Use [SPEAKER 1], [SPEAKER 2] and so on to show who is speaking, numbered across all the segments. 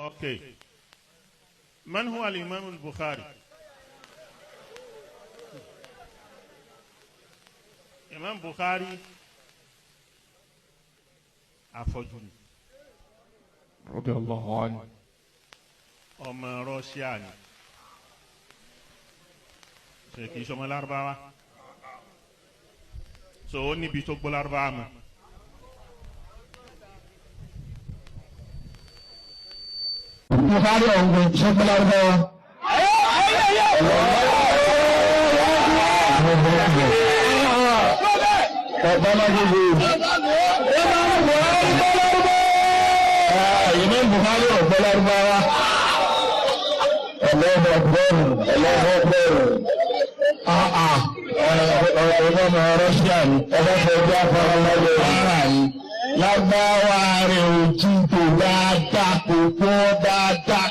[SPEAKER 1] اوكي. من هو الإمام البخاري؟ Imam Bukhari afọ́jú ni.
[SPEAKER 2] Radiyallahu anhu.
[SPEAKER 1] Ọmọ Rọ́ṣíà ni. Ṣé kìí ṣọmọ Lárúbáwá? So ó níbi tó gbọ́ Lárúbáwá mọ́.
[SPEAKER 2] Bukhari ọ̀gbìn ṣọ́gbọ́n Lárúbáwá. Imam Bukhari ọ̀gbọ́n Lárúbáwá. Allahu Akbar, Allahu Akbar. Ọmọ Rọ́ṣíà ni, ọmọ fẹjọ́ afọlọ́lọ́ ara ni. Lágbáwá rẹ̀ ò jí tó dáadáa, kò pọ́ dáadáa.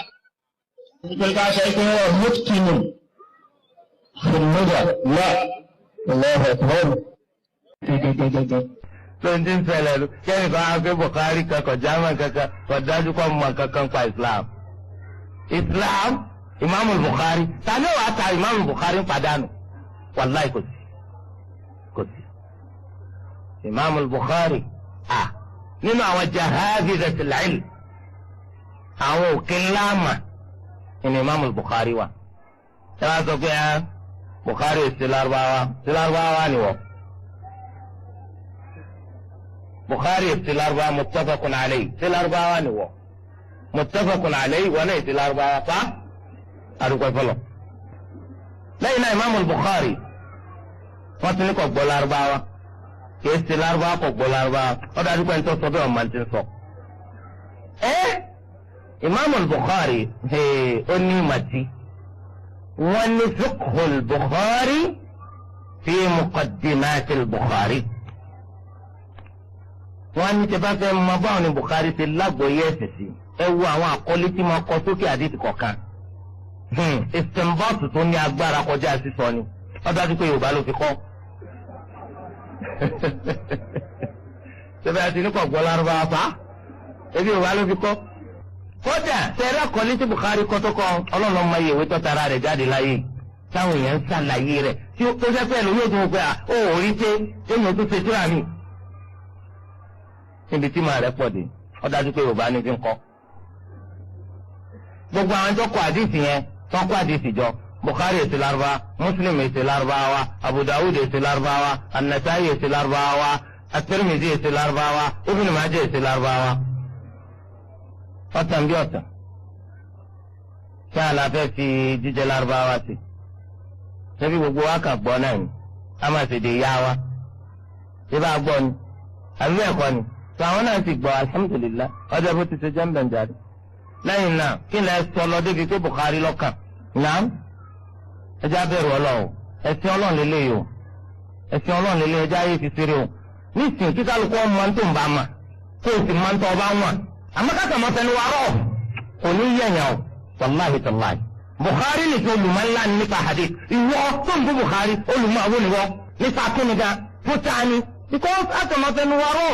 [SPEAKER 2] Nígbà ká sọ pé wọ́n mú kìnnì. Fìlúdà náà, Allahu Akbar.
[SPEAKER 3] Tó ń dín ṣẹlẹ̀ ló kẹ́rin kan á gbé Bukhari kankan German kankan kò dájú kọ́ mọ̀ kankan pa Islam. Islam Imam Bukhari tani wàá ta Imam Bukhari padànù wàláì kò sí Imam Bukhari nínú àwọn jahabizatul ilm àwọn òkè ńláàmà ní Imam Bukhari wa. Ẹ wá sọ pé Bukhari sí Lárúbáwá ni wọ́n. Bukhari ti Lárúbáwá muttafaqun alayhi ti Lárúbáwá ni wọ muttafaqun alayhi wọn náà ti Lárúbáwá fa arúgbó fọlọ. Lẹ́yìn náà Imam Bukhari wọn tún ní kò gbọ́ Lárúbáwá kì í ti Lárúbáwá kò gbọ́ Lárúbáwá ó dájú pé nítorí sọ bí wọn máa ti sọ. Imam Bukhari ó ní màtí wọn ní fiqhul Bukhari fi muqaddimatil Bukhari. Wọ́n ní tẹ́ bá fẹ́ mọ báwọn ní Bukhari ṣe lágbóyè ẹ̀sìn sí ẹ wo àwọn àkọlé tí máa kọ sókè àdìsí kọ̀ọ̀kan ìsìnbọ́ọ̀tù tó ní agbára kọjá sísọ ni ó dájú pé Yorùbá ló fi kọ́. Ṣé àti ní kò gbọ́ Lárúbáwá fa ebi Yorùbá ló fi kọ́. Kódà tẹ̀rẹ́ àkọlé tí Bukhari kọ́ tó kọ́ ọlọ́run ọmọ ìyèwé tó tara rẹ̀ jáde láyé táwọn èèyàn ń ṣàlàyé rẹ̀ tí ó jẹ́ pé ẹlòmíì tó ń pẹ́ ó rí pé èèyàn tó ṣe tíra mi. Níbi tí màá rẹ̀ pọ̀ dé ó dájú pé Yorùbá ní fi ń kọ́. Gbogbo àwọn tó kọ àdìsí yẹn tó kọ àdìsí jọ Bukhari èsì Lárúbáwá Muslim èsì Lárúbáwá Abu Dawud èsì Lárúbáwá An-Nasa'i èsì Lárúbáwá At-Tirmidhi èsì Lárúbáwá Ibn Majah èsì Lárúbáwá. Ọ̀tàn bí ọ̀tàn ṣé àlàfẹ́ fi jíjẹ Lárúbáwá sí ṣebí gbogbo wa kà gbọ́ náà ni a máa ṣèdè yá wa ṣé bá gbọ́ ni àbí ẹ̀kọ́ ni tó àwọn náà ti gbọ́ alhamdulillah ọjọ́ bó ti ṣe jẹ́ ń bẹ̀ ń jáde. Lẹ́yìn náà kí lẹ sọ lọ débi pé Bukhari lọ́kàn náà ẹjẹ́ abẹ́rù Ọlọ́run ẹ̀sìn Ọlọ́run lélẹ́yìí o ẹ̀sìn Ọlọ́run lélẹ́yìí ẹjẹ́ ayé ti ṣeré o nísìnyí kí kálukú ọmọ tó ń bá mà kó o sì máa ń tọ́ ọba wọn àmọ́ káàkà máa fẹnu wa rọ̀ kò ní yẹ̀yàn o wàláhi tàláhi. Bukhari nìkan olùmọ̀ ńlá ní nípa hadith ìwọ tó ń bú Bukhari olùmọ̀ àwọn ìwọ nípa kíni gan fún tani because àtọ̀mọ̀fẹnu wa rọ̀